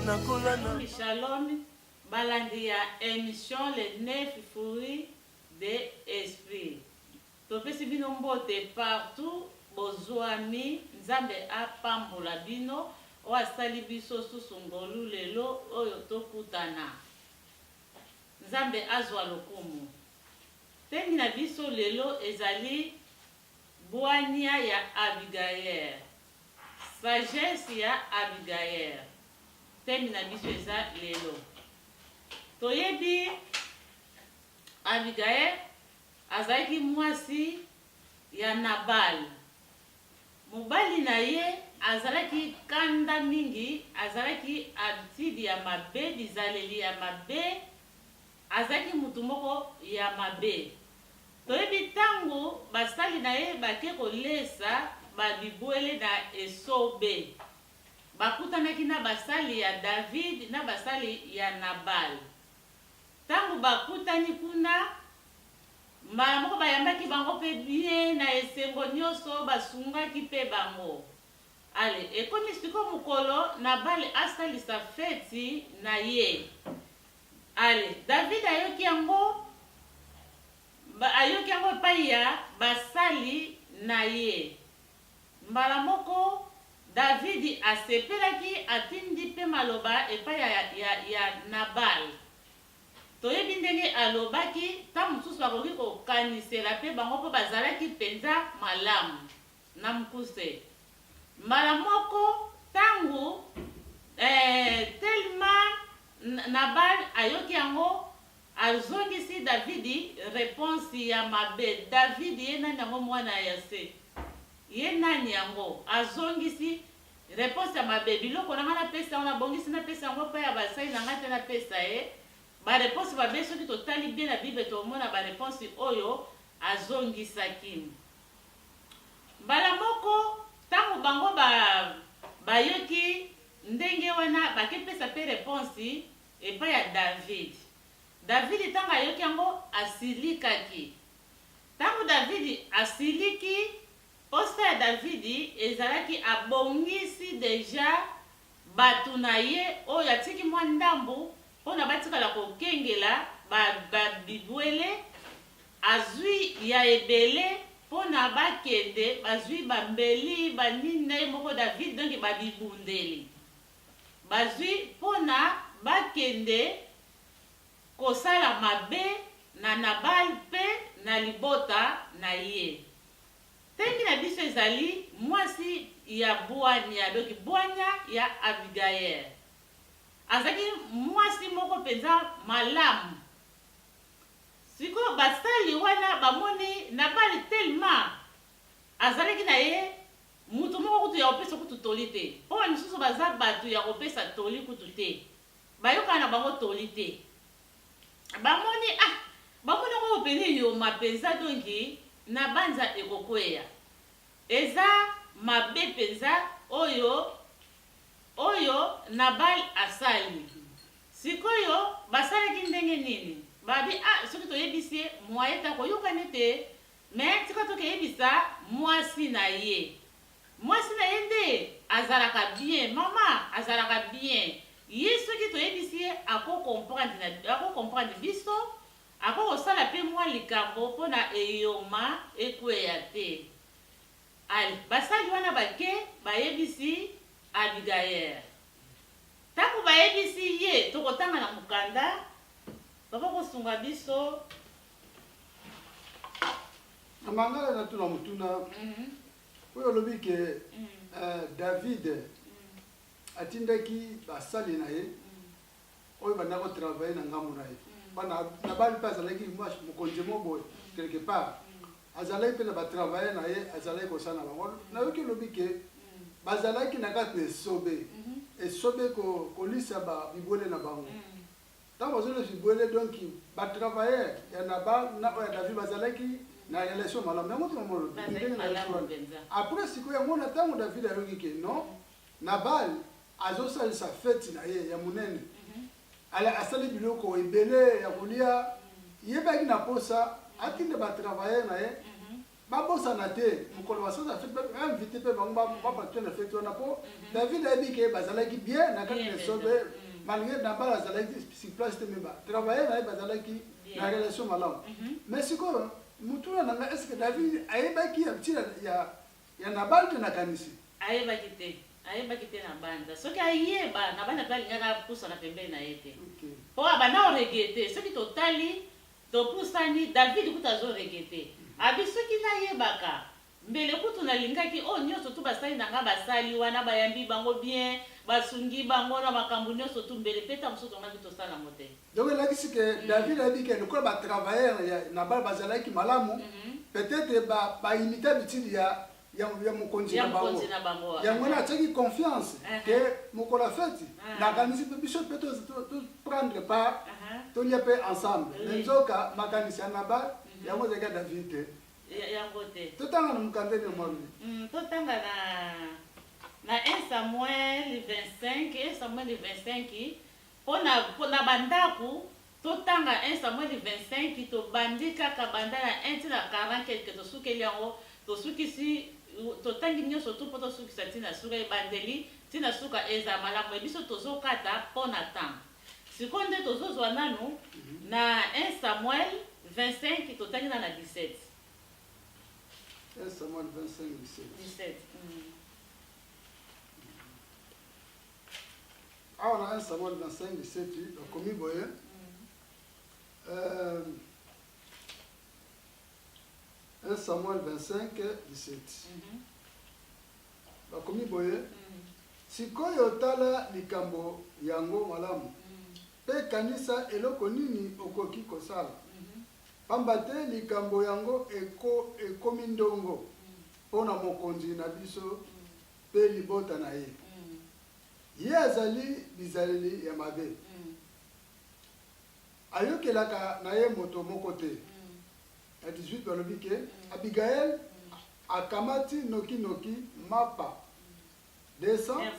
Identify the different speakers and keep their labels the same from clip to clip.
Speaker 1: Shalom, balandia émission les 9 fruits de esprit. Topesi bino mbote partout, bozwami, nzambe apambola bino, o asali biso susu ngolu lelo oyo tokutana. Nzambe azwa lokumu. Temi na biso lelo ezali bwania ya Abigail. Sagesse ya Abigail. Temi na biso eza lelo. Toyebi Abigail azalaki mwasi ya Nabal. Mobali na ye azalaki kanda mingi, azalaki habitude ya mabe, bizaleli ya mabe, azalaki mutu moko ya mabe. Toyebi tango basali na ye bake kolesa babibwele na esobe. Bakutanaki na basali ya David na basali ya Nabal. Tango bakutani kuna mbala moko bayambaki bango pe bien na esengo nyonso basungaki pe bango. Ale, ekomi siko mukolo Nabal asalisa feti na ye. Ale, David ayoki yango epai ya basali na ye. Mbala moko David asepelaki atindi pe maloba epai ya Nabal. Toyebi ndenge alobaki ta mosusu akoki kokanisela pe bango mpo bazalaki penza malamu na mokuse. Mbala moko tango telema Nabal ayoki yango azongisi David réponse ya mabe. David ye nani yango mwana ya se, ye nani yango azongisi réponse ya mabe. Biloko nanga na pesa yango nabongisi na pesa yango mpo ya basali nanga te na pesa ye. Ba réponse mabe soki totali bien na Bible tomona ba réponse oyo azongisaki. Mbala moko tango bango bayoki ndenge wana bakepesa pe réponse epai ya David. David tango ayoki yango asilikaki. Tango David asiliki, posta ya David ezalaki abongisi deja batu na ye oyo atiki mwa ndambu mpona batikala kokengela babibwele, azwi ya ebele mpona bakende, bazwi bambeli banini na ye moko David donki babibundeli, bazwi mpona bakende kosala mabe na Nabal pe na libota na ye. Temi na biso ezali mwasi ya bwania, doki bwania ya Abigail. Azaki mwasi moko penza malamu. Siko basali wana bamoni Nabal telma azalaki na ye mutu moko kutu ya kopesa kutu toli te. Owa misusu baza batu ya kopesa toli kutu te. Bayoka na bango toli te. Bamoni bamoni ko pene yo mapenza donki na banza ekokweya. Eza mabe penza oyo Nabal asali. Sikoyo basalaki ndenge nini? Babi soki toyebisi moyeta koyoka nete, mais tika toke yebisa mwasi na ye. Mwasi na ye nde azalaka bien, mama azalaka bien. Ye soki toyebisi ako comprendre biso, ako kosala pe mwa likambo mpona eyoma ekweya te. Ali, basali wana bake bayebisi Abigail. Tango bayebisi ye tokotanga na mukanda, baba kosunga biso.
Speaker 2: Amangala na tuna mutuna. Oyo lobi ke David atindaki basali na ye oyo banako travailler na ngambo na ye. Bana Nabal pas azalaki mokonzi moboye quelque part. Azalaki pe na ba travailler na ye, azalaki kosala bango. Na yoki lobi ke bazalaki na kati na esobe. Esobe kolisa ba bibwele na bango. Tango bazole bibwele donc ba travailler ya Nabal na ya David bazalaki na relation malamu. Yango tomolo. Après siko yango na tango David ayoki ke non Nabal azosalisa fête na ye ya munene. Ala asali biloko ebele ya kolia yebaki na posa atinde ba travailler na ye babosana te mokolo basala fete invité mpe bango bapatue na fete wana mpo David ayebi ke bazalaki bien na kati na sobe malgré Nabal azalaki sur place te meba travailler na ye bazalaki na relation malamu mais sikoyo mutuna na nga est-ce que David ayebaki ya ntina ya Nabal te nakanisi
Speaker 1: ayebaki te na banda soki ayeba na banda mpe alingaka pusana pembeni na ye te mpo abanda oregete soki totali topusani David kuta azoregete abi soki nayebaka mbele kutu nalingaki o nyonso tu basali nanga basali wana bayambi bango bien basungi bango na makambo nyonso tu mbele peta mosusu tongaki tosala yango te
Speaker 2: donc elakisi ke David ayebi ke lokola batravailleur ya Nabal bazalaki malamu peut-être baimite habitude ya mokonzi na bango yango wana atiaki confiance ke mokolo feti nakanisi mpe biso mpe prendre part tolia mpe ensemble me nzoka makanisi ya Nabal yango ezalaki ya David te
Speaker 1: yango te
Speaker 2: totanga na mokandeli ya mwabi
Speaker 1: totanga na 1 Samuel 25 mpo na bandaku totanga 1 Samuel 25 tobandi kaka banda na 1 tina 40 quelque tosukeli yango tosukisi totangi nyonso tu mpo tosukisa ntina suka ebandeli ntina suka eza malamu biso tozokata mpo na temps sikoyo nde tozozwa nanu na 1 Samuel 25 totangi na 17
Speaker 2: 1 Samuel 25 17 awa na 1 Samuel 25 17 bakomi boye 1 Samuel 25 17 bakomi boye sikoyo tala likambo yango malamu pe kanisa eloko nini okoki kosala pamba te likambo yango ekomi ndongo mpona mokonzi na biso pe libota na ye ye azali bizaleli ya mabe ayokelaka na ye moto moko te ya 18 balobi ke Abigail akamati noki mapa 200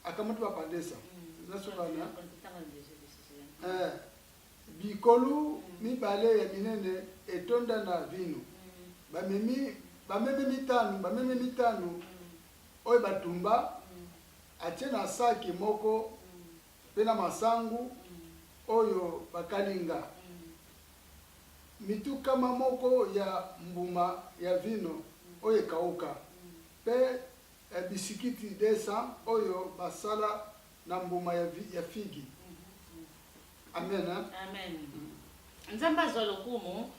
Speaker 2: akamati mapa 200 nasokana bikolu mibale ya minene etonda na vino bameme mitano oyo batumba atie na saki moko mpe na masangu oyo bakalinga mitukama moko ya mbuma ya vino oyo ekauka mpe bisikiti 200 oyo basala na mbuma ya figi amen
Speaker 1: amen nzambe azwa lokumu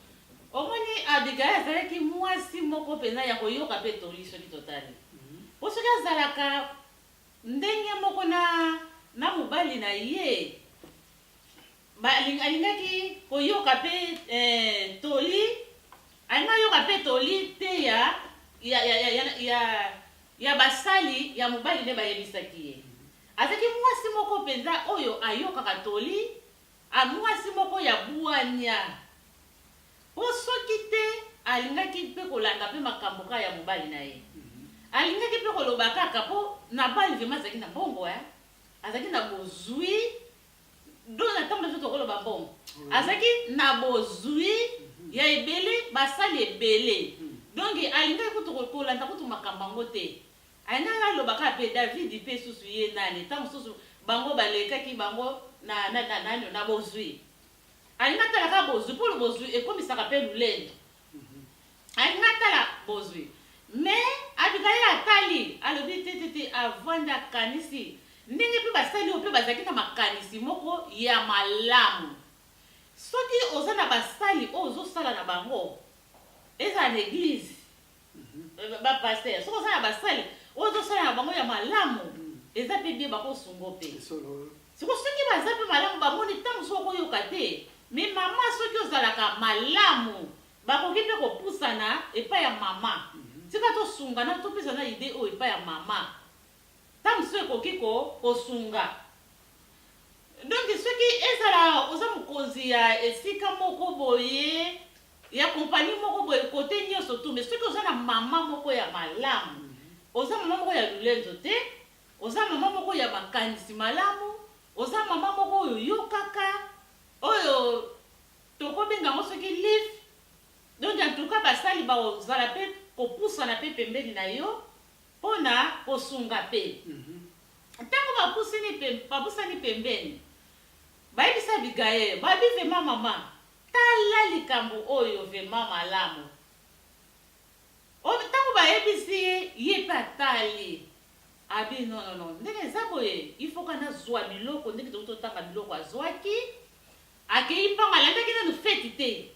Speaker 1: omoni Abigail azalaki mwasi moko mpenza ya koyoka mpe toli soki totali po soki azalaka ndenge moko na mobali na ye alingaki koyoka mpe toli alinga yoka mpe toli te ya basali ya mobali nde bayebisaki ye azalaki mwasi moko mpenza oyo ayokaka toli amwasi moko ya bwanya po soki te alingaki mpe kolanda mpe makambo kaka ya mobali na ye alingaki mpe koloba kaka mpo Nabali vraimen azalaki na mbongo azalaki na bozwi do na ntango nazo tokoloba mbongo azalaki na bozwi ya ebele basali ebele donc alingaki kutu kolanda kutu makambo yango te alingaki aloba kaka mpe David mpe susu ye nani ntango mosusu bango balekaki bango na bozwi alinga tala ka bozwi mpo bozwi ekomisaka mpe lulendo alinga tala bozwi mais Abigail atali alobi te avandi akanisi ndenge mpe basali oyo mpe bazalaki na makanisi moko ya malamu soki oza na basali oyo ozosala na bango ezala na eglize bapaster soki oza na basali oyo ozosala na bango ya malamu eza mpe bie bakosungo mpe siko soki baza mpe malamu bamoni ntango soki okoyoka te me mama soki ozalaka malamu bakoki mpe kopusana epai ya mama tika tosungana topesana ide oyo epai ya mama ntango soki ekoki kosunga donc soki ezala oza mokonzi ya esika moko boye ya kompani moko boye kote nyonso tu me soki oza na mama moko ya malamu oza mama moko ya lulenzo te oza mama moko ya makanisi malamu oza mama moko oyo yokaka oyo tokobenga ngo soki live donc en tout cas basali bazala pe kopusana pe pembeni na yo mpona kosunga pe ntango babusani pembeni bayebisa Abigail babi vema mama tala likambo oyo vema malamu ntango bayebisi ye mpe atali abi non ndenge eza boye ifo kana zwa biloko ndenge tokototanga biloko azwaki akei mpango alandaki nanu feti te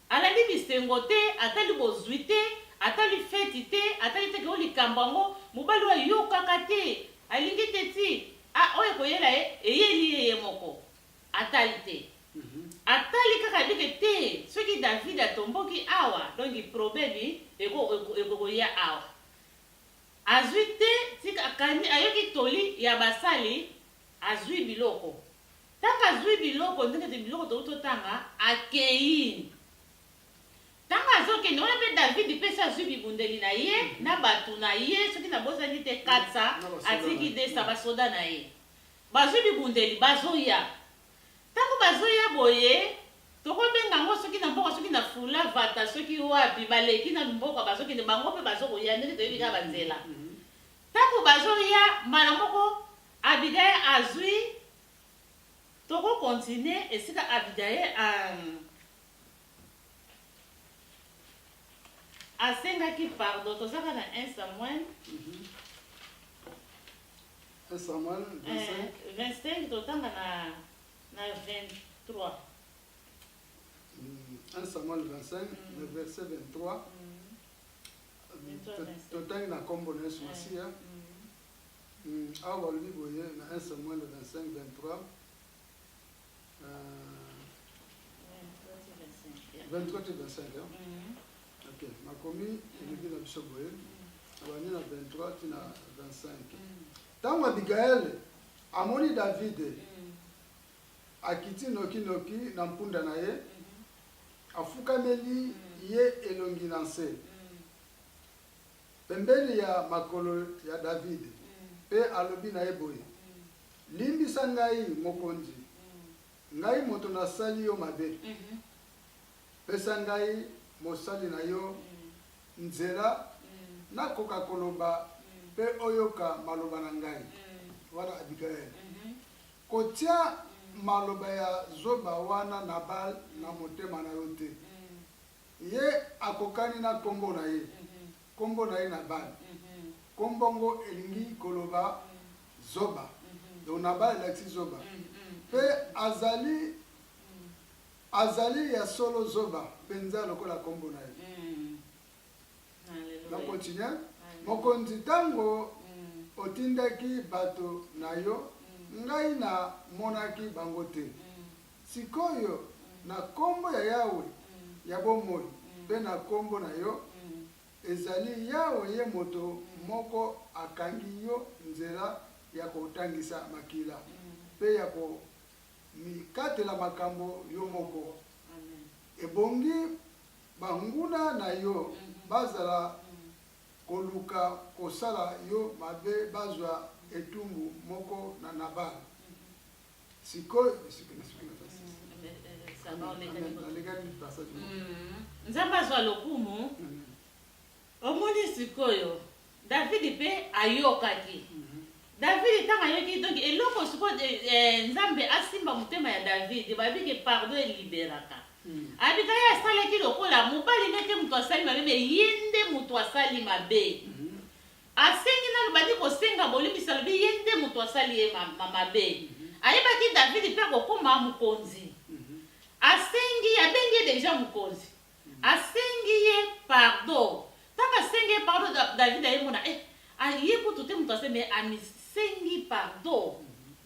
Speaker 1: alandi bisengo te atali bozwi te atali feti te atali teke o likambo yango mobali ayokaka te alingi te ti oyo koyela ye eyeli ye moko atali te atali kaka bike te soki David atomboki awa donki problemi ekokoya awa azwi te tikakani ayoki toli ya basali azwi biloko taka azwi biloko ndenge te biloko tokototanga akei ntango azokende wana mpe David mpe se azwi bibundeli na ye na bato na ye soki nabosani te 400 atiki 200 basoda na ye bazwi bibundeli bazoya ntango bazoya boye tokobenga ngo soki na mboka soki na fula vata soki wapi baleki na mboka bazokende bango mpe bazokoya ndenge toyebi kaka banzela ntango bazoya mbala moko Abigail azwi tokokontinue esika Abigail asengaki pardon tozaka na 1 Samuel
Speaker 2: 1 Samuel
Speaker 1: 25 totanga na 23
Speaker 2: 1 Samuel 25 le verset 23 totanga na kombo na Yesu Masiya awa balobi boye na 1 Samuel 25 23 23 to 25 ok makomi elobi na biso boye abandi na 23 ti na 25 ntango Abigail amoni David akiti noki na mpunda na ye afukameli ye elongi na nse pembeni ya makolo ya David mpe alobi na ye boye limbisa ngai mokonzi ngai moto nasali yo mabe pesa ngai mosali na yo nzela nakoka koloba mpe oyoka maloba na ngai wana Abigail kotia maloba ya zoba wana Nabal na motema na yo te ye akokani na kombo na ye Nabal kombo ngo elingi koloba zoba donc Nabal elakisi zoba mpe azali ya solo zoba penza lokola kombo na ye na continue mokonzi ntango otindaki bato na yo ngai na monaki bango te sikoyo na kombo ya Yawe ya bomoi mpe na kombo na yo ezali Yawe ye moto moko akangi yo nzela ya kotangisa makila mpe ya komikatela makambo yo moko ebongi banguna na yo bazala koluka kosala yo mabe bazwa etumbu moko na Nabal sikoyo
Speaker 1: nzambe azwa lokumu omoni sikoyo David mpe ayokaki David ntango ayoki donc eloko sikoyo nzambe asimba motema ya David babike pardon eliberaka Abigail asalaki lokola mobali nete moto asali mabe me ye nde moto asali mabe asengi nano bandi kosenga bolimbisa lobi ye nde moto asali ye mabe ayebaki David mpe akokoma mokonzi asengi abengi ye deja mokonzi asengi ye pardon ntango asengi ye pardon David ayemona ye kutu te moto asali me amisengi pardon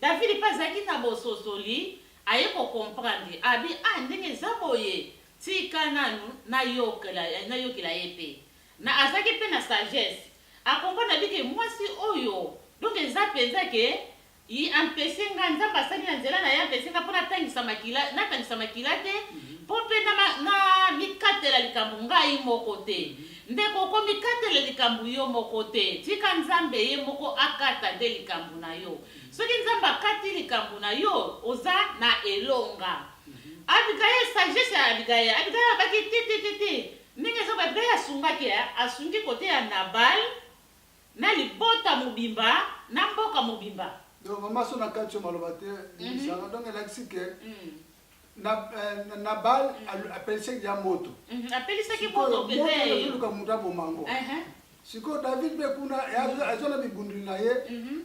Speaker 1: David mpe azalaki na bososoli aye kokomprendre abi ndenge eza boye tika nanu nayokela ye mpe na azalaki mpe na sagesse akomprendre abike mwasi oyo donc eza mpenza ke ampeshe nga nzambe asali na nzela na ye ampeshe nga mpo natangisa makila te mpo mpe na mikatela likambo ngai moko te ndeko komikatela likambo yo moko te tika nzambe ye moko akata nde likambo na yo soki nzambe akati likambo na yo oza na elonga Abigail sagesse ya Abigail abaki titititi ndenge so Abigail asungaki asungi kote ya Nabal na libota mobimba na mboka mobimba.
Speaker 2: Donc maman son akati maloba te bisanga donc elakisi ke Nabal apelisaki ya moto.
Speaker 1: Apelisaki moto pete
Speaker 2: yo ko muta bomango. Siko David be kuna azona bibunduli na ye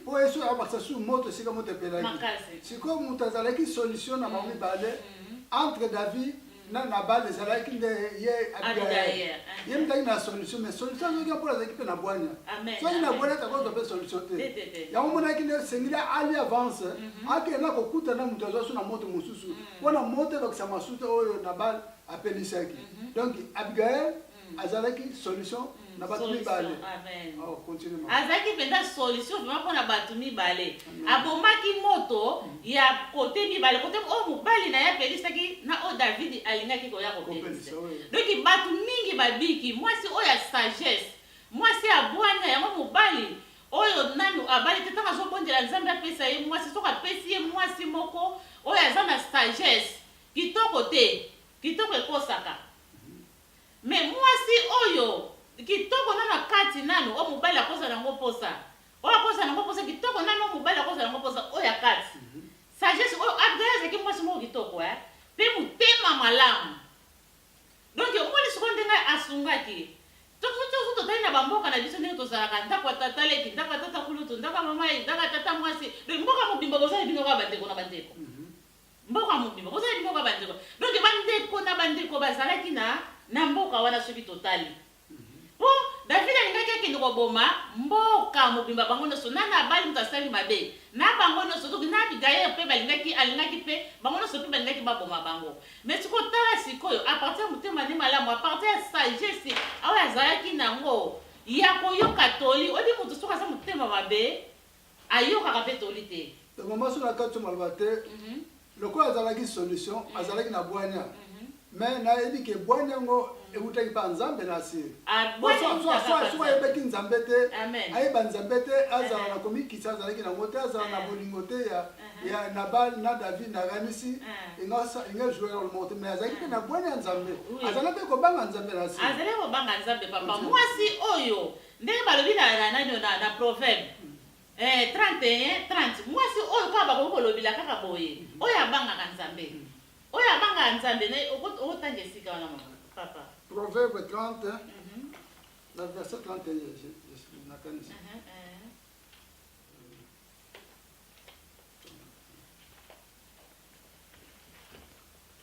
Speaker 2: po eso abaksa su moto sika moto pelaki. Siko mutazalaki solution na bami bale entre David na Nabal ezalaki nde ye Abigail. Ye mtaki na solution mais solution yo pour les équipes na bwanya. So ina bwanya ta ko be solution te. Ya mona ki ne sengila ali avance ake na kokuta na mutazo su na moto mususu. Wana moto baksa masuta oyo Nabal apelisaki. Donc Abigail azalaki solution na batumi bale.
Speaker 1: Amen.
Speaker 2: Oh, continue.
Speaker 1: Azaki penda solution vraiment pour na batumi bale. Abomaki moto ya côté bibale côté o mobali na ya pelisaki na o David alingaki ko ya ko pelisa. Donc batu mingi babiki mwasi o ya sagesse. Mwasi abwana ya mobali oyo nanu abali tetanga zo bondela nzambe apesa ye mwasi soka pesi ye mwasi moko oyo azana sagesse. Kitoko te. Kitoko ekosaka. Mais mwasi oyo kitoko nana kati nano o mobali akosa nango posa o akosa nango posa kitoko nano mobali akosa nango posa o ya kati sagesse o Abigail zaki mwasi mo kitoko pe mutema malamu donc omoni siko ndenga asungaki to tali na bamboka na biso ndenge tozalaka ndako tata leki ndako tata kulutu ndako mama ndako tata mwasi donc mboka mobimba kozali bino kwa bandeko na bandeko mboka mobimba kozali bino kwa bandeko donc bandeko na bandeko bazalaki na mboka wana soki totali. Po David alingaki akende koboma mboka mobimba bango nyonso na Nabali mutasali mabe na bango nyonso to na Abigail pe alingaki pe bango nyonso pe balingaki baboma bango. Mais siko tala sikoyo a partir mutema ni malamu a partir ya sagesse awa azalaki nango ya koyoka toli odi mutu soka sa mutema mabe ayoka pe toli te.
Speaker 2: Donc maman sur la carte malbate le quoi azalaki solution azalaki na bwanya. Mais na ebi ke bwanya ngo ebutaki pa nzambe na siri. Soit ebeki nzambe te ayeba nzambe te azala na komikisa azalaki na ngote azala na bolingo te ya Nabal na David na ganisi inga jouer le monte mais azalaki pe na bwanya nzambe azala pe ko banga nzambe na siri.
Speaker 1: Azala ko banga nzambe papa mwasi oyo ndenge balobi na proverbe 31:30 mwasi oyo ka ba ko lobila kaka boye oyo abanga nzambe. Oya banga nzambe ne otange sika wana papa.
Speaker 2: Proverbe 30 la verset 31 je nakanisi.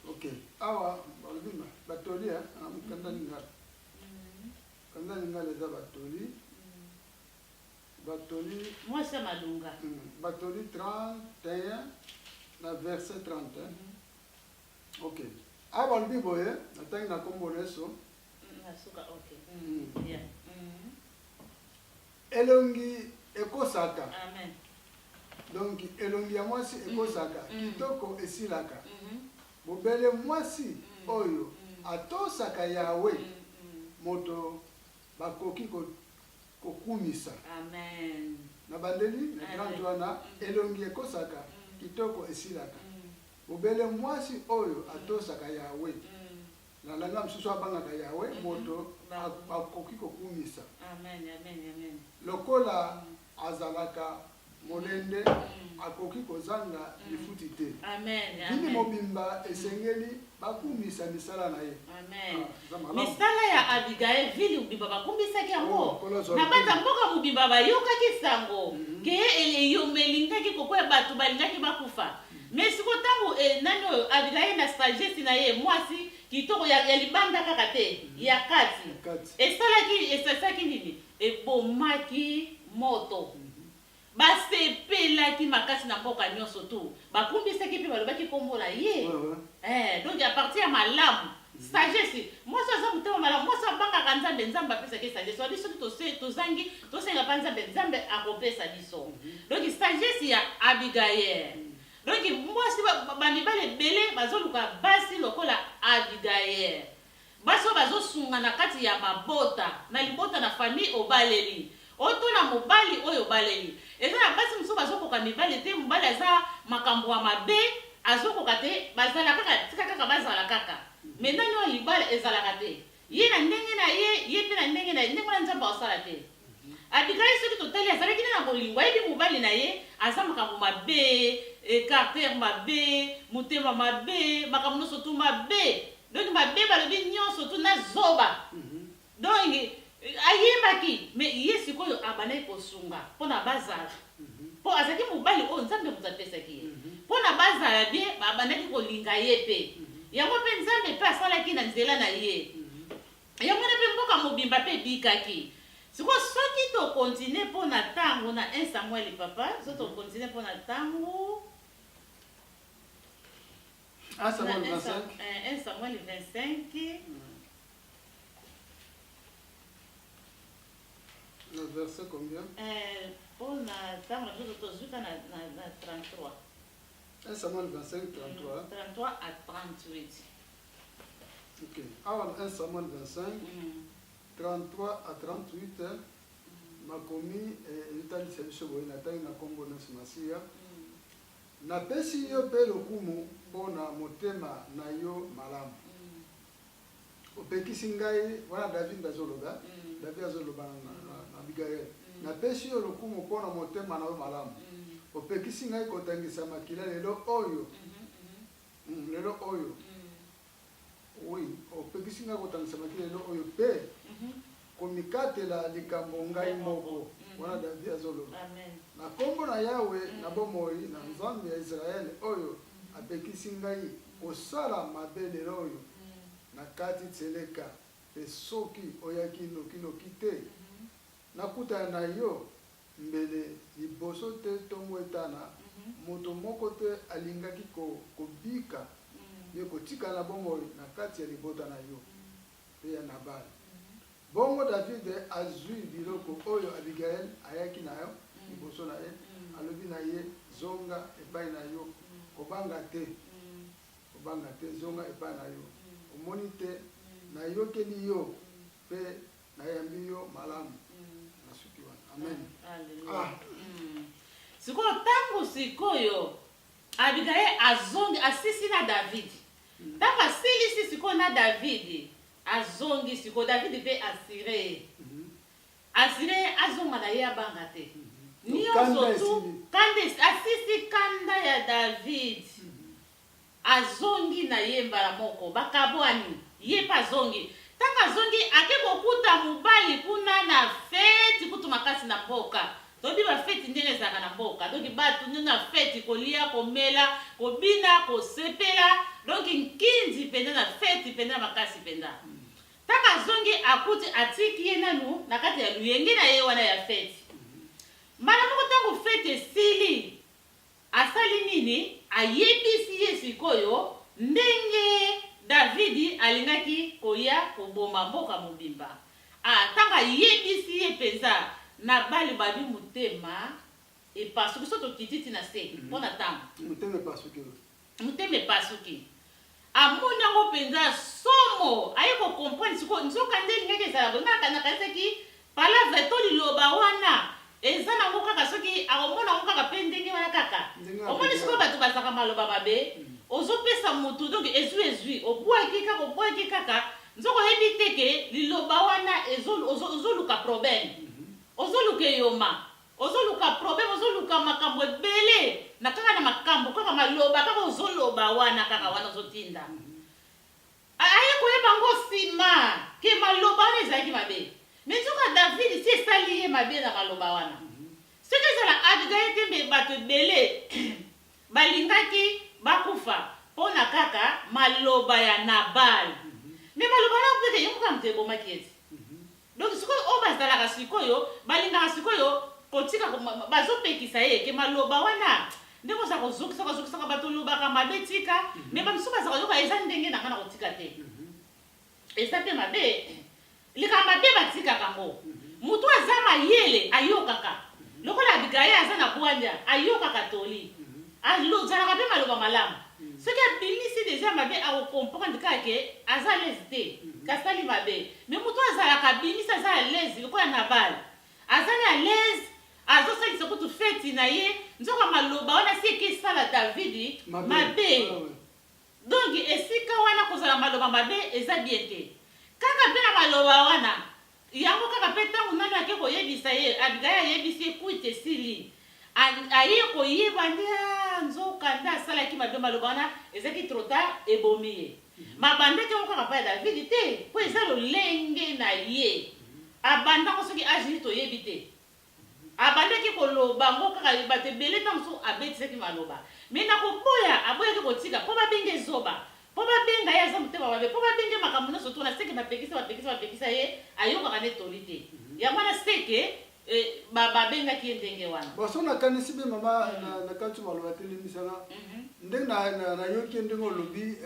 Speaker 2: OK. Awa balbima batoli kanda ngala. Kanda ngala za batoli. Batoli
Speaker 1: moi c'est malunga.
Speaker 2: Batoli 31 la verset 30. OK. Aba liboye natangi na kombo leso.
Speaker 1: Nasuka OK. Yeah.
Speaker 2: Elongi ekosaka.
Speaker 1: Amen.
Speaker 2: Donc elongi ya mwasi ekosaka. Kitoko esilaka. Bobele mwasi oyo atosaka yawe. Moto bakoki kokumisa.
Speaker 1: Amen.
Speaker 2: Na bandeli na grandwana elongi ekosaka. Kitoko esilaka. Obele mwasi oyo atosaka yawe. Na langa msusu abangaka yawe moto akoki kokumisa.
Speaker 1: Amen.
Speaker 2: Lokola azalaka molende akoki kozanga lifuti te.
Speaker 1: Amen.
Speaker 2: Bini mobimba esengeli bakumisa misala na ye.
Speaker 1: Amen. Misala ya Abigail vili mobimba bakumisaki yango. Na bata mboka mobimba bayokaki sango. Ke eleyo melingaki kokoya batu balingaki bakufa. Mais si kotango nano Abigail na sagesse na ye mwasi kitoko ya libanda kaka te ya kati. Esalaki nini? Ebomaki moto. Basepelaki makasi na mboka nyonso tu. Bakumbisaki pe balobaki kombo na ye. Donc à partir ya malamu sagesse mwasi aza mutema malamu mwasi abangaka nzambe apesaki sagesse wadi soki tozangi tosenga pa nzambe akopesa biso. Donc sagesse ya Abigail. Donc mwasi bamibale ebele bazoluka basi lokola Abigail. Basi bazosunga na kati ya mabota na libota na famille obaleli. Oto na mobali oyo baleli. Eza na basi muso bazokoka mibale te mobali aza makambo wa mabe azokoka te bazala kaka tika kaka bazala kaka. Maintenant no libale ezalaka te. ye na ndenge na ye pe na ndenge na ye ndenge na nzambe asala te. Abigail soki totali azalaki na bolingo ayebi mobali na ye aza makambo mabe, caractère mabe, motema mabe, makambo nyonso tu mabe. Donc mabe balobi nyonso tu na zoba. Donc ayebaki mais ye sikoyo abandaki kosunga mpona bazala. Po azalaki mobali oyo nzambe moto apesaki ye. Mpona bazala bien abandaki kolinga ye pe. Yango mpe nzambe mpe asalaki na nzela na ye. Yango na mpe mboka mobimba mpe ebikaki. Sikoyo soki tokontinue mpona ntango na 1 Samuel papa, soki tokontinue mpona ntango
Speaker 2: 1 Samuel 25.
Speaker 1: 1 Samuel 25.
Speaker 2: Le verset combien?
Speaker 1: Mpona ntango na biso tozuka na 33.
Speaker 2: 1 Samuel 25, 33.
Speaker 1: 33 à 38.
Speaker 2: Ok. Alors 1 Samuel 25. 33 à 38, makomi etali sebiso boye natangi na kombo na simasiya napesi yo pe lokumu mpona motema na yo malamu opekisi ngai wana David azoloba David azoloba na Abigail napesi yo lokumu mpona motema na yo malamu opekisi ngai kotangisa makila lelo oyo oui opekisi ngai kotangisa makila lelo oyo pe komikatela likambo ngai moko wana David azoloba na kombo na Yawe na bomoi na nzambe ya Israel oyo apekisi ngai kosala mabe lelo oyo na kati tseleka pe soki oyaki noki te nakutana na yo mbele liboso te tongo etana moto moko te alingaki kobika ye kotikala bomoi na kati ya libota na yo pe ya Nabal. Bongo David azui biloko oyo Abigail ayaki na yo liboso na ye alobi na ye zonga epai na yo kobanga te zonga epai na yo omoni te nayokeli yo pe nayambi yo malamu nasuki wana amen.
Speaker 1: Sikoyo ntango sikoyo Abigail azongi asisi na David ntango asilisi sikoyo na David azongi siko David pe asire azonga na ye abanga te nyonso tu kanda asisi kanda ya David azongi na ye mbala moko bakabwani ye pa zongi tanga zongi ake kokuta mobali kuna na feti kutu makasi na mboka tobi ba feti ndenge ezaka na mboka donc batu na feti kolia komela kobina kosepela donc nkinzi penda na feti penda makasi penda taka zongi akuti atiki ye nanu na kati ya luyenge na ye wana ya feti mara moko tango feti sili asali nini ayebisi ye sikoyo ndenge David alingaki koya koboma mboka mobimba tanga yebisi ye penza na bali babi mutema epasuki soto kititi na se mpona ntango mutema epasuki amoni yango penza somo aye kokomprendre siko nzoka ndenge ngeke ezala bonaka na kanisaki palavre to liloba wana eza nango kaka soki akomona yango kaka mpe ndenge wana kaka omoni sikoyo bato bazaka maloba mabe ozopesa motu donc ezwi obwaki kaka nzoko oyebi teke liloba wana ozoluka problème ozoluka eyoma ozoluka problème ozoluka makambo ebele na kaka na makambo kaka maloba kaka ozoloba wana kaka wana ozotinda aye koyeba ngo nsima ke maloba wana ezalaki mabe me nzoka David si esali ye mabe na maloba wana soki ezala Abigail te mbe bato ebele balingaki bakufa mpona kaka maloba ya Nabal me maloba wana peke yongo kaka moto ebomaki ete donc sikoyo oyo bazalaka sikoyo balingaka sikoyo kotika bazopekisa ye ke maloba wana ndenge oza kozokisaka bato olobaka mabe tika me bamisu bazaka yoka eza ndenge nanga na kotika te eza mpe mabe likambo mabe batikaka ngo motu aza mayele ayokaka lokola Abigail aza na bwanya ayokaka toli azalaka mpe maloba malamu soki abimisi deja mabe akokomprendre kake aza lese te kasali mabe me motu azalaka abimisi aza lese lokola Nabal aza na lese azosalisa kutu feti na ye nzoka maloba wana si ekesala David mabe donc esika wana kozala maloba mabe eza bien te kaka mpe na maloba wana yango kaka mpe ntango nani ake koyebisa ye Abigail ayebisi ekuite esili aye koyeba nde nzoka nde asalaki mabe maloba wana ezalaki trop tard ebomi ye mabandaki yango kaka mpa ya David te mpo eza lolenge na ye abandako soki agini toyebi te abandaki koloba ngo kaka bato ebele ntango mosusu abetisaki maloba me na koboya aboyaki kotika mpo babenge zoba mpo babenga ye aza motema mabe mpo babenge makambo nyonso tona seke bapekisa ye ayokaka nde toli te yango wana seke babengaki ye ndenge wana
Speaker 2: boso nakanisi mpe mama na kati maloba telemisanga ndenge nayoki ndenge olobi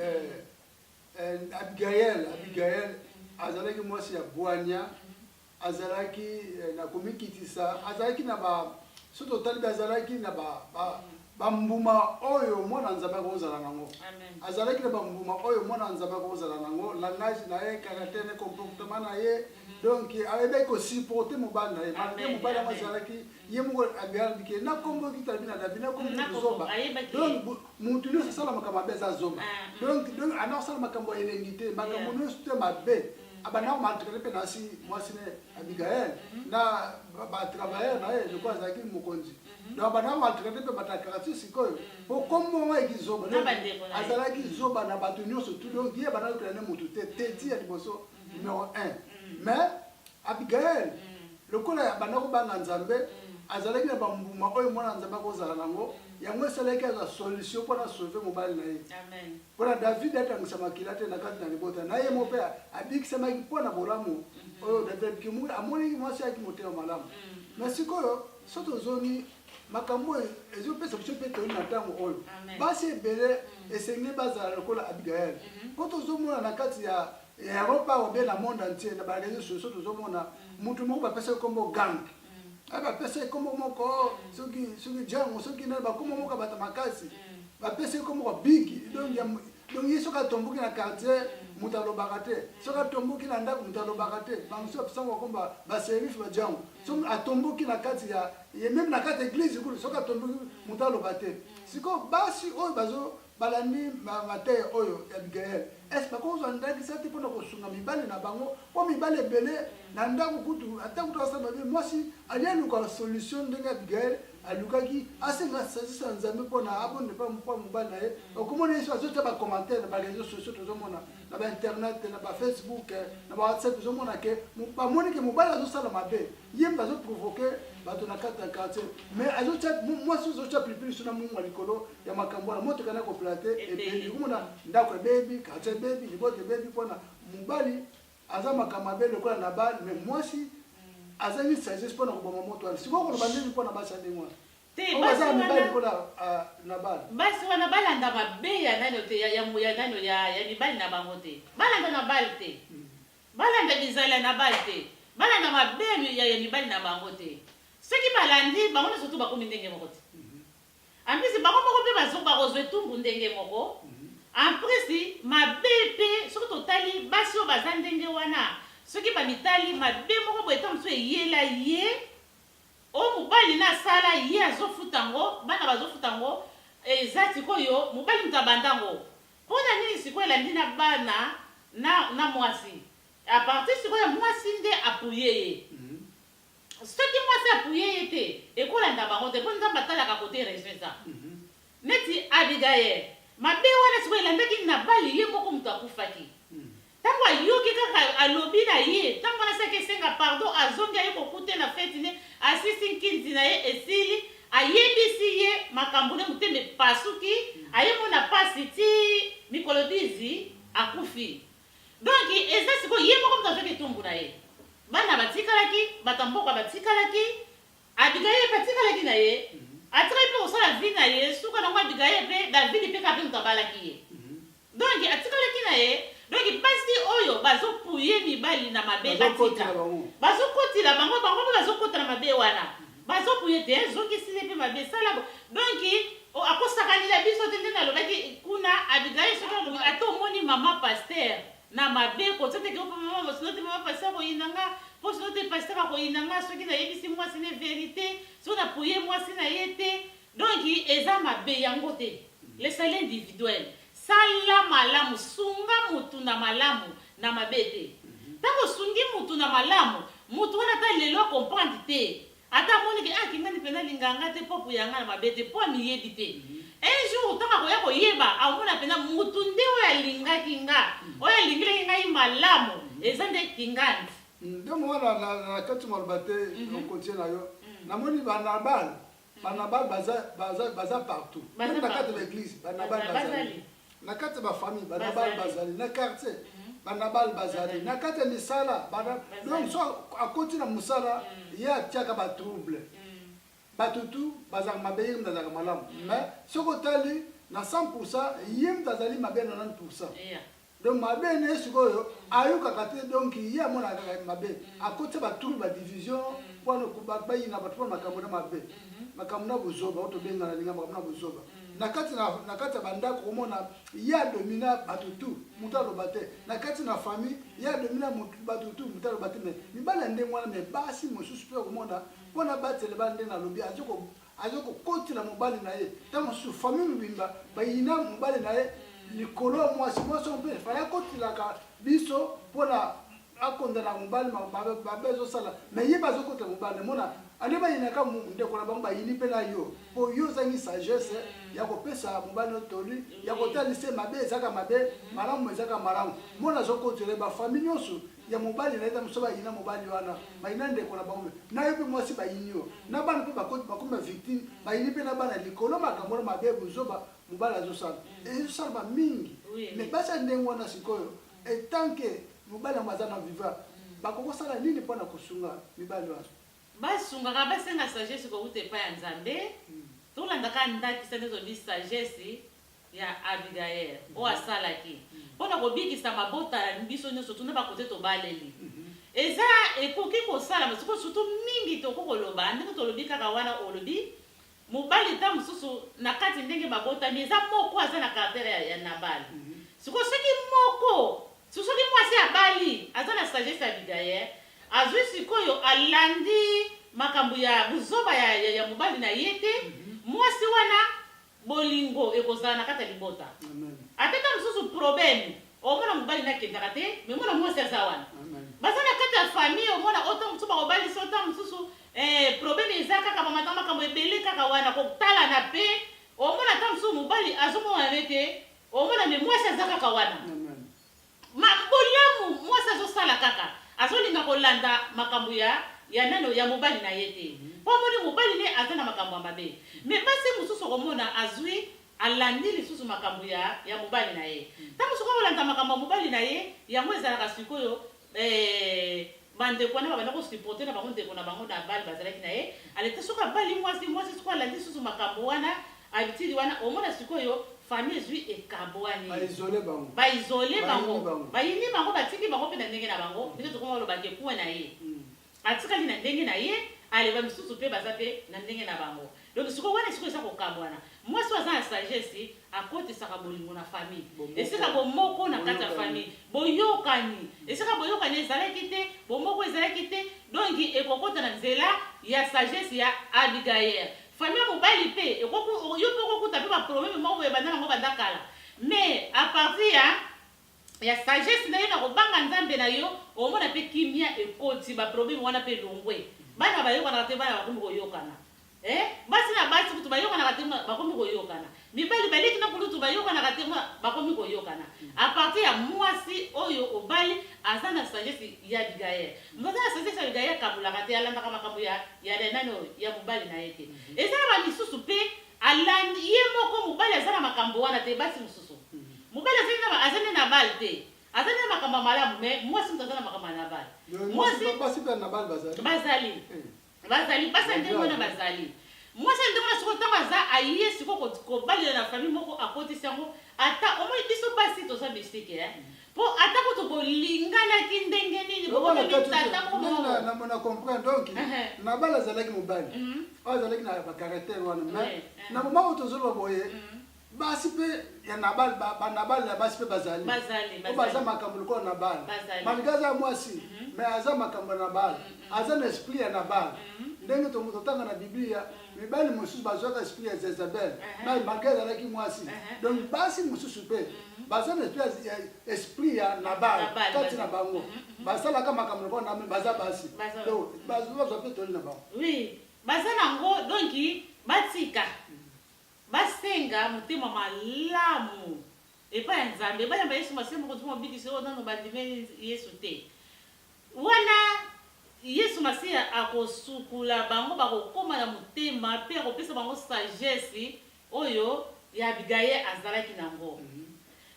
Speaker 2: Abigail azalaki mwasi ya bwanya azalaki na komikitisa azalaki na ba soki totali mpe azalaki na bambuma oyo mwana nzambe akozala nango azalaki na bambuma oyo mwana nzambe akozala nango langage na ye caractère na comportement na ye donc ayebaki kosupporte mobali na ye malgré mobali yango azalaki ye moko abiyalabike na kombo kitalabi na David na kombo zoba donc mutu nyonso asala makambo mabe eza zoba donc ana kosala makambo ya elengi te makambo nyonso te mabe abandako maltraité mpe nasi mwasi ne Abigail na batravailleur na ye loko azalaki mokonzi donc abandako maltraité mpe batakakati sikoyo po kombo eki zoba azalaki zoba na bato nyonso tu donc ye bandako kolane mutu te teti ya liboso numéro 1 mais Abigail lokola bandako banga nzambe azalaki na bambuma oyo mwana nzambe akozala nango yango esalaki aza solution mpona sauve mobali na ye mpona David atangisa makila te na kati na libota na ye mo mpe abikisamaki mpona bolamu oyo David amoniki mwasi yaki motema malamu mais sikoyo so tozongi makambo ezopesa biso mpe toyini na ntango oyo basi ebele esengi bazala lokola Abigail mpo tozomona na kati ya Europa obe na monde entier na bareseau sociaux tozomona mutu moko bapesa kombo gang bapesa kombo moko soki jango soki nani bakombo moko bata makasi bapesa kombo big donc ye soki atomboki na quartier mutu alobaka te soki atomboki na ndako mutu alobaka te bango bapisango bakomba baserif bajango soki atomboki na kati ya meme na kati ya église kulu soki atomboki mutu aloba te sikoyo basi oyo balandi mateye oyo ya Abigail est bakozwa ndakisa te mpona kosunga mibali na bango mpo mibali ebele na ndako kutu ata kutu asala mabe mwasi ali aluka solution ndenge Abigail alukaki asenga sasisa nzambe mpona abonde mpo mobali na ye okomona yesu azotya bacommentaire na bareseau sociaux tozomona na bainternet na bafacebook na bawhatsapp tozomona ke bamoni ke mobali azosala mabe ye mpe azoprovoke bato na kati ya quartier mais mwasi ozotya pilipili so na mungu likolo ya makambo wana motoka na koplate ebeli komona ndako ebebi quartier ebebi libota ebebi mpona mobali aza makambo mabe lokola na bali mais mwasi azangi sagesse mpona koboma moto wana sikoyo koloba ndeni mpona basi ya ndenge wana obaza mibali mpona na bali
Speaker 1: basi wana balanda mabe ya nani te ya mibali na bango te balanda na bali te balanda bizala na bali te balanda mabe ya mibali na bango te soki balandi bango nyonso tu bakomi ndenge moko te ampesi bango moko mpe bakozwa etumbu ndenge moko ampesi mabe mpe soki totali basi oyo baza ndenge wana soki bamitali mabe moko boye ta mosusu eyela ye oyo mobali nasala ye azofuta ngo bana bazofuta ngo eza sikoyo mobali moto abandango mpona nini sikoyo elandi na bana na mwasi apartir sikoyo mwasi nde apuye ye soki mwasi apuye ye te ekolanda bango te mpo nzambe atalaka kote résultat neti Abigail mabe wana sikoyo elandaki na bali ye moko moto akufaki ntango ayoki kaka alobi na ye ntango wana saki esenga pardon azongi aye kokute na feti ne asisi nkinzi na ye esili ayebisi ye makambo ne motema epasuki ayemona pasi ti mikolo 10 akufi donc eza sikoyo ye moko moto azwaki etumbu na ye bana batikalaki bato mboka batikalaki Abigail batikalaki na ye atikali mpe kosala vi na ye suka nango Abigail mpe David mpe kape moto abalaki ye donc atikalaki na ye donc basi oyo bazopuye mibali na mabe batika bazokotila bango mpe bazokota na mabe wana bazopuye te ezokisile mpe mabe sala donc akosakanila biso te nde nalobaki kuna Abigail soki ata omoni mama paster na mabe kotia teke opo mama sino te mama paster akoyinanga mpo sino te paster akoyinanga soki nayebisi mwasi ne verité soki napuye mwasi na ye te donc eza mabe yango te le salaire individuel sala malamu sunga mutu na malamu na mabe te Tango sungi mutu na malamu, mutu wana ta lelo comprendre te. Ata moni ke kingani pena linganga te popu yanga na mabete po mi yebi te. Un jour tanga ko yako yeba, amona pena mutu nde oya linga kinga. Oya lingile kinga imalamu, ezande kingani.
Speaker 2: Donc voilà la kati malbate on continue na yo. Na moni banabal baza partout. Même na kati de l'église, banabal bazali. Na kati ba famille, banabal bazali. Na quartier, banabal bazali. Na kati misala, donc so à côté na musala, il y a tiaka ba trouble. Batutu bazang mabe mdazaka malamu. Mais ce côté na 100%, yem tazali mabe na 90%. Donc mabe ne sikoyo ayuka kate donc iya mona mabe akote ba tour ba division pour no kubaba ina ba tuma makamuna mabe makamuna buzoba oto benga na linga makamuna buzoba nakati banda ko mona iya domina batutu mutalo bate nakati na famille iya domina batutu mutalo bate me mibala nde mwana me basi mosusu pe ko mona pona batele bande na lobi azoko kotila mobali na ye tamo su famille mbimba ba ina mobali na ye likolo mwasi son pe fala kotilaka biso pona akondana mobali babezo sala mais ye bazo kotela mobali mona ane ba yinaka nde kona bango ba yini pe na yo po yo zangi sagesse ya ko pesa mobali otoli ya ko talise mabe ezaka mabe malamu ezaka malamu mona zo kotela ba famille nyonso ya mobali na ita musoba yina mobali wana ba yina nde kona bango na yo pe mwasi ba yinio na bana pe bakoma victime ba yini pe na bana likolo makambo mabe buzoba mobali azosala ezosalama mingi mais basa ndenge wana sikoyo etanke mobali yango aza na viva bakokosala nini mpona kosunga mibali wana
Speaker 1: basungaka basenga sagesse kouta epai ya nzambe tolandaka ndakisa nde tobi sagesse ya Abigail oyo asalaki mpona kobikisa mabota ya biso nyonso tuna bakote tobaleli eza ekoki kosalama sikoyo surtout mingi tokoki koloba ndenge tolobi kaka wana olobi mobali ta mususu na kati ndenge babotami eza moko aza na karaktere ya Nabali sikoyo soki moko soki mwasi abali aza na sagesse ya Abigail azwi sikoyo alandi makambo ya buzoba ya mobali na ye te mwasi wana bolingo ekozala na kati ya libota ateka mususu probleme omona mobali nakendaka te me mona mwasi aza wana baza na kati ya famille omona ota mosusu bakobalisi ota mosusu probleme eza kaka bamata makambo ebele kaka wana kotala na pe omona ata mosusu mobali azomona ne te omona me mwasi aza kaka wana bolamu mwasi azosala kaka azolinga kolanda makambo ya nano ya mobali na ye te po moni mobali ne aza na makambo ya mabe me basi mosusu komona azwi alandi lisusu makambo ya mobali na ye ntango soki olanda makambo ya mobali na ye yango ezalaka sikoyo bandeko wana babanda kosupporte na bango ndeko na bango na bali bazalaki na ye alete soki abali mwasi soki alandi lisusu makambo wana habitude wana omona sikoyo famille ezwi ekabwani baisole bango bayini bango batiki bango mpe na ndenge na bango ndenge tokoma olobaka ekuwe na ye atikali na ndenge na ye aleba misusu mpe baza mpe na ndenge na bango donc sikoyo wana sikoyo eza kokabwana mwasi aza na sagesse akotisaka bolingo na famille esika bomoko na kati ya famille boyokani esika boyokani ezalaki te bomoko ezalaki te donc ekokota na nzela ya sagesse ya Abigail famille mobali mpe yo mpe okokuta mpe baprobleme moko boye banda nango banda kala mais à partir ya sagesse na yo na kobanga nzambe na yo omona mpe kimia ekoti baprobleme wana mpe longwe bana bayokanaka te bana bakomi koyokana basi na basi kutu bayokanaka te bakomi koyokana mibali baleki na kulutu bayokanaka te bakomi koyokana à partir ya mwasi oyo obali aza na sagesse ya Abigail mwaza na sagesse ya Abigail akabulaka te alandaka makambo ya nano ya mobali na ye te eza na bamisusu mpe alandi ye moko mobali aza na makambo wana te basi mosusu mobali azali na bali te azali na makambo ya malamu me mwasi moto aza na makambo ya nabali bazali basi ndenge wana bazali mwasi ndenge wana siko ntango aza aye siko kobalela na famille moko akotisi yango ata omoi biso basi toza misike po ata koto bolinganaki ndenge nini
Speaker 2: na comprendre donc Nabali azalaki mobali oyo azalaki na bakaraktere wana mais na moma oyo tozoloba boye basi mpe ya Nabali ya basi mpe bazali baza makambo lokola Nabali malgré aza mwasi mais aza makambo ya Nabali aza na esprit ya Nabali ndenge totanga na Biblia mibali mosusu bazwaka esprit ya Jezabel mais malgré ezalaki mwasi donc basi mosusu mpe baza na esprit ya Nabal kati na bango basalaka makambo na bango baza basi donc bazwa mpe toli na bango
Speaker 1: oui baza nango donc batika basenga motema malamu epai ya Nzambe bayamba Yesu masiya moko tuma bikisi oyo nano bandime Yesu te wana Yesu masiya akosukula bango bakokoma na motema mpe akopesa bango sagesse oyo ya Abigaye azalaki nango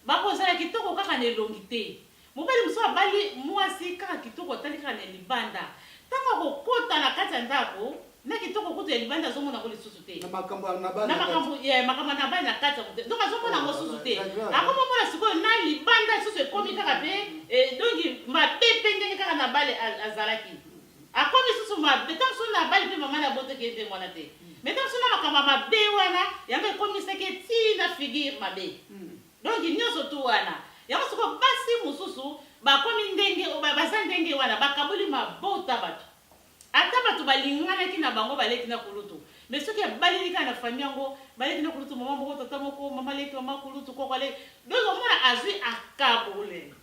Speaker 1: bakozala kitoko kaka na elongi te mobali mosusu abali mwasi kaka kitoko atali kaka na libanda ntango akokota na kati ya ndako na kitoko kutu ya libanda azomona ngo lisusu te
Speaker 2: na makambo ya Nabali
Speaker 1: makambo ya Nabali na kati ya motema donc azomona ngo susu te akomomona sikoyo na libanda lisusu ekomi kaka mpe donc mabe mpe ndenge kaka Nabali azalaki akomi susu mabe ntango so Nabali mpe mama na boteki mpe mwana te mais ntango so na makambo mabe wana yango ekomisaki ntina figure mabe donc nyonso tu wana yango sikoyo basi mosusu bakomi ndenge baza ndenge wana bakaboli mabota bato ata bato balinganaki na bango baleki na kulutu mais soki abaleli kaka na famille yango baleki na kulutu mama moko tata moko mama leki mama kulutu koko aleki donc omona azwi akabuli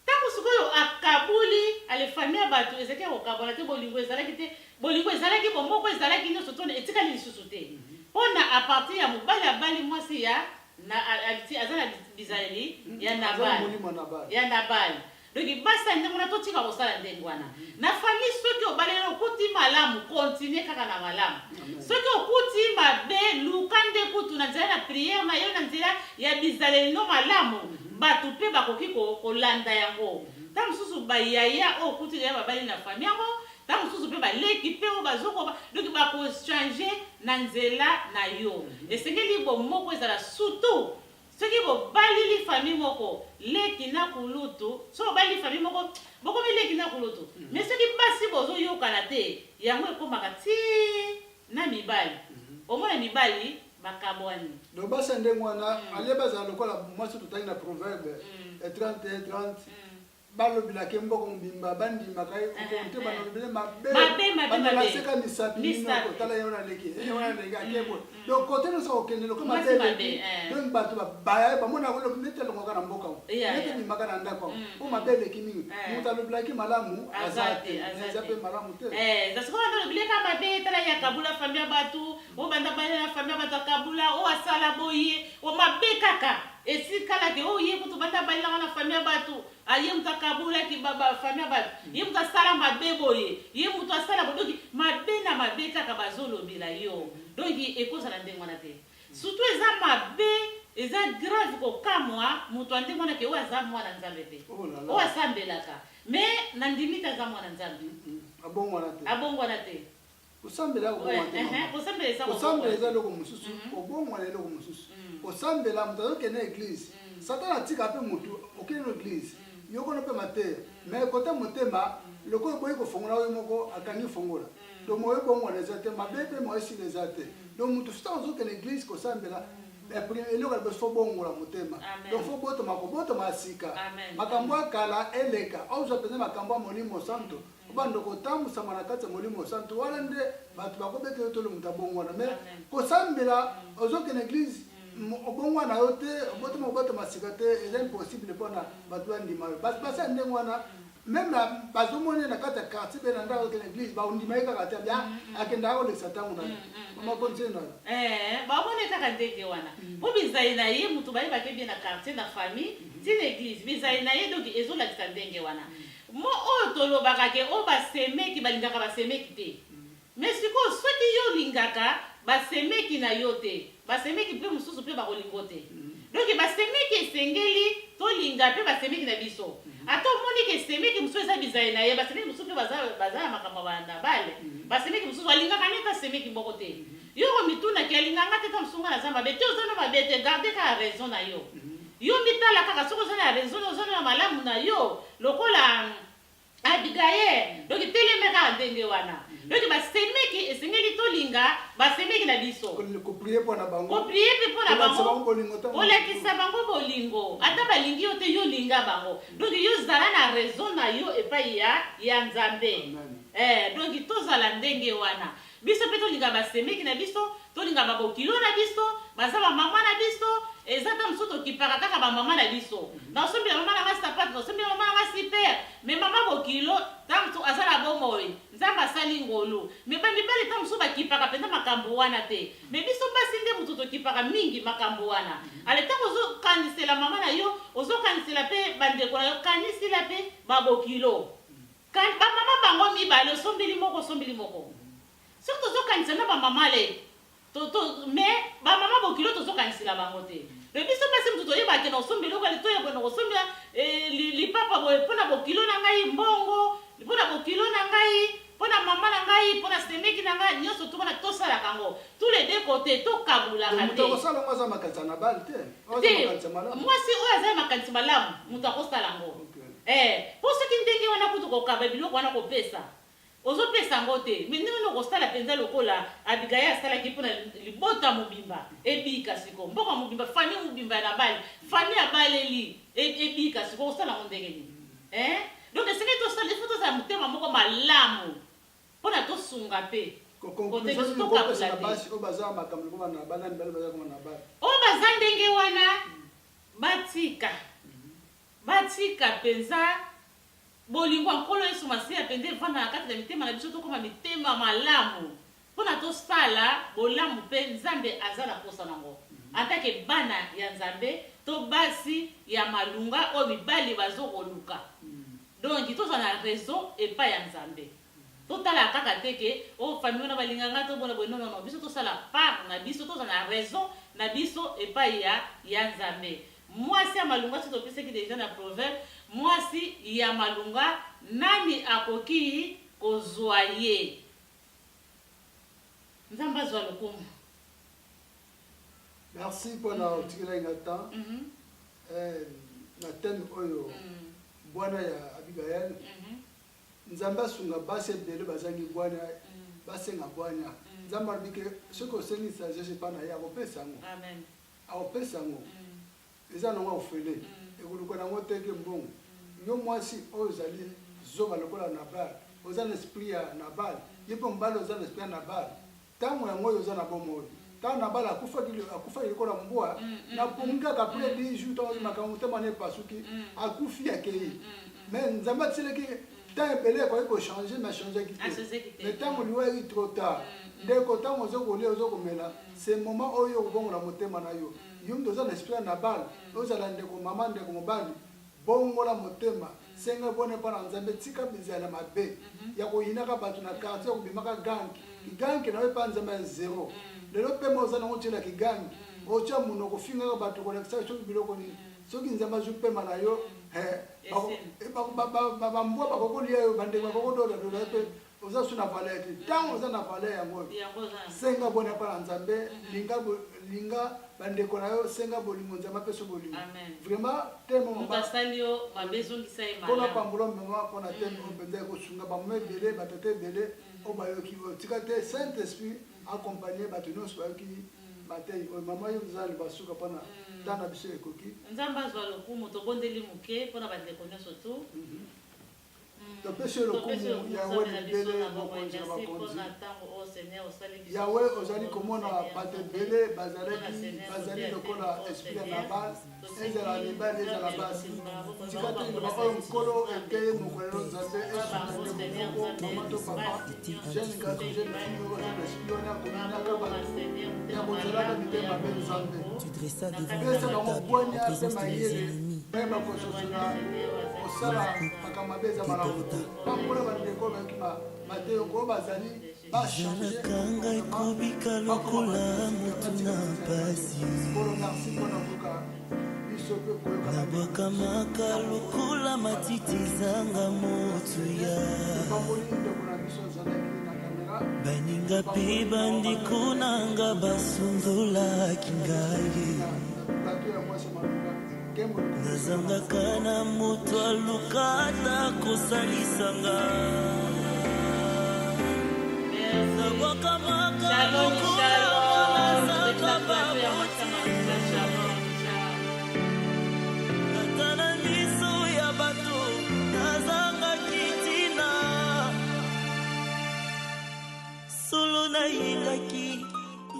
Speaker 1: ntango sikoyo akabuli ale famille ya bato ezalaki ya kokabola te bolingo ezalaki te bolingo ezalaki bomoko ezalaki nyonso to etikali lisusu te mpona apartir ya mobali abali mwasi ya aza na bizaleli ya Nabali donc basa ndenge wana totika kosala ndenge wana na famille soki obaleli okuti malamu continue kaka na malamu soki okuti mabe luka nde kutu na nzela na priere na yo na nzela ya bizaleli no malamu bato mpe bakoki kolanda yango ntango mosusu bayaya oyo okuti ya babali na famille yango ntango mosusu mpe baleki mpe oyo bazoko donc bakochange na nzela na yo esengeli bomoko ezala surtout soki bobalili famille moko leki na kulutu so bobalili famille moko bokomi leki na kulutu mais soki basi bozoyokana te yango ekomaka ti na mibali omona mibali bakabwani
Speaker 2: donc basi ndenge wana ale bazala lokola mwasi totangi na proverbe 31-30 balobilaki mboko mbimba bandimaka okonte balobile mabebalaseka misapi minoko tala ye wana leki akebo donc kote nyonso kokende loko mabeleki donc bato bamona nete elongwaka na mboka nete bimaka na ndako po mabeleki mingi moto alobilaki malamu aza te eza mpe malamu te
Speaker 1: zasikola ndolobileka mabe tala ye akabula famille ya bato o banda bale na famille ya bato akabula o asala boye o mabe kaka esikalaki oyo ye kutu banda balelanga na famille ya bato aye mutu akabulaki famille ya bato ye mutu asala mabe boye ye mutu asala donc mabe na mabe kaka bazolobela yo donc ekozala ndenge wana te surtout eza mabe eza grave kokamwa mutu andenge wana ke oyo aza mwana Nzambe te oyo asambelaka mais na ndimi te aza mwana Nzambe abongwana te
Speaker 2: osambela eza eloko mosusu obongwana eloko mosusu osambela moto azokende eglise satana atika mpe motu okende na eglise yokono mpe mateya mais kote motema lokola boyi kofongola oyo moko akangi fongola donc moyo bongwana eza te mabe mpe moyo esili eza te donc motu sita ozokende eglise kosambela eloko ya biso fo bongola motema donc fo kobotoma ya sika makambo akala eleka ozwa mpenza makambo ya molimo santo obanda kotambusa na kati ya molimo santo wana nde bato bakobeta yo tolo moto abongwana mais kosambela ozokende eglise obongwana yo te obotoma sika te eza impossible mpona bato bandima yo basi ya ndenge wana même bazomone na kati ya quartier mpe na ndako okende eglise bandima ye kaka te akendaka kolekisa ntango na makontie nayo
Speaker 1: bamone kaka ndenge wana mpo bizali na ye motu bayebaki bie na quartier na famille ntina eglise bizali na ye donc ezolakisa ndenge wana mo oyo tolobaka ke oyo basemeki balingaka basemeki te mais sikoyo soki yo olingaka basemeki na yo te basemeki mpe mosusu mpe bakolingo te donc basemeki esengeli tolinga mpe basemeki na biso ata omoni ke esemeki mosusu eza bizali na ye basemeki mosusu mpe baza na makambo na bale basemeki mosusu alingaka neti asemeki moko te yoko mitunaki alinganga te ta mosunga na zamba be te oza na mabe te garde kaka raison na yo yo mitala kaka soki oza na raison oza na malamu na yo lokola Abigaye donc telemeka ndenge wana donc basemeki esengeli tolinga basemeki na biso
Speaker 2: koprier mpona bango
Speaker 1: olakisa bango bolingo ata balingi yo te yo linga bango donc yo zala na raison na yo epai ya Nzambe Donc tozala ndenge wana biso pe tolinga basemeki na biso tolinga babokilo na biso baza bamama na biso eza ta mosusu tokipaka kaka bamama na biso naosombela mama nanga sapate naosombela mama nanga super me mama bokilo ta mosusu aza na bomoi nzambe asali ngolu me bamibali ta mosusu bakipaka mpenza makambo wana te me biso basi nde motu tokipaka mingi makambo wana ale ntango ozokanisela mama na yo ozokanisela mpe bandeko na yo kanisila mpe babokilo bamama bango mibale osombeli moko soki tozokanisa na bamama le me bamama bokilo tozokanisela bango te me biso mpasi motu toyebake na osombeli okali toyebona kosombela lipapa boye mpo na bokilo na ngai mbongo mpo na bokilo na ngai mpo na mama na ngai mpo na semeki na ngai nyonso tomona tosalaka ngo tous les deux côtés tokabulaka te mwasi oyo aza makanisi malamu moto akosala ngo mpo soki ndenge wana kutu kokaba biloko wana kopesa ozopesa ngo te me ndenge nokosala mpenza lokola Abigail asalaki mpona libota mobimba ebika siko mboka mobimba fami mobimba ya nabali fami abaleli ebika siko osala ngo ndenge nini donc esenge tosala ifo tozala motema moko malamu mpona tosunga mpe oyo baza ndenge wana batika mpenza bolingo nkolo Yesu Masiya pende vanda na kati ya mitema na biso tokoma mitema malamu mpona tosala bolamu mpe nzambe aza na posa nango atake bana ya nzambe to basi ya malunga oyo mibali bazokoluka donc tozala na raison epai ya nzambe totala kaka teke o famille wana balinganga tobona boye nonono biso tosala part na biso tozala na raison na biso epai ya nzambe mwasi ya malunga soki topesaki deja na proverbe mwasi ya malunga nani akoki kozwa ye nzambe azwa lokumu.
Speaker 2: Merci mpona otikela nga temps na teme oyo bwana ya Abigail nzambe asunga basi ebele bazangi bwana basenga bwana nzambe alobike soki osengisa jesu epai na ye akopesa yango akopesa yango eza nango ofele ekoluka nango teke mbongo yo mwasi oyo ozali zoba lokola Nabal oza na esprit ya Nabal ye mpe mobali oza na esprit ya Nabal ntango yango oyo oza na bomoi ntango Nabal akufaki lokola mbwa napungi kaka après 10 jours ntango makambo motema na epasuki akufi akei mais nzambe atiselaki ntango ebele ekoki kochange mais achangeaki te mais ntango liwa eki trop tard ndeko ntango ozokolia ozokomela c'est moment oyo okobongola motema na yo yo mtu oza na esprit ya Nabal ozala ndeko mama ndeko mobali bongola motema senga bone mpona nzambe tika bizala mabe ya koyinaka bato na quartier kobimaka gangi nawe mpa nzambe ya zero lelo mpe moza nango tiela kigangi otya munoko ofingaka bato kolekisaka soki biloko nini soki nzambe azwi pema na yo bambwa bakokolia yo bandeko bakokodoladola mpe oza su na valeur te ntango oza na valeur yango senga bone mpona nzambe linga bandeko na yo senga bolingo nzambe apesa bolingo vraiment mpona pambola mama mpona teme oyo mpenza ekosunga bamama ebele batata ebele oyo bayoki otika te saint esprit accompagne bato nyonso bayoki matei oyo mama yo eza libasuka mpona ntango na biso ekoki
Speaker 1: nzambe azwa lokumu tobondeli moke mpona bandeko nyonso tu
Speaker 2: topesi lokumu yawe libele bokonzi na bakonzi yawe ozali komona bato ebele bazali lokola esprit ya Nabal ezala mibali ezala basi tika te liloba oyo nkolo ekeye mokolelo nzambe esukande moko mama to papa jeune garçon jeune fille oyo esprit wana akominaka bato ya kozalaka mitema mabe nzambe pesa bango bwanya mpe mayele mpe bakososona osala makambo mabe eza malamu pambola bandeko bayoki mateyo ko bazali
Speaker 3: bashangeakanga ekobika lokola motu na pasi nabwakamaka lokola matiti ezanga motuya baninga mpe bandeko nanga basundolaki ngai nazangaka na moto alukata kosalisanga nabwakamaka lokola mazaka baboti ata na miso ya bato nazangaki ntina nayingaki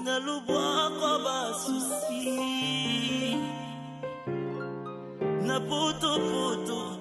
Speaker 3: na lubwako basusi na putuputu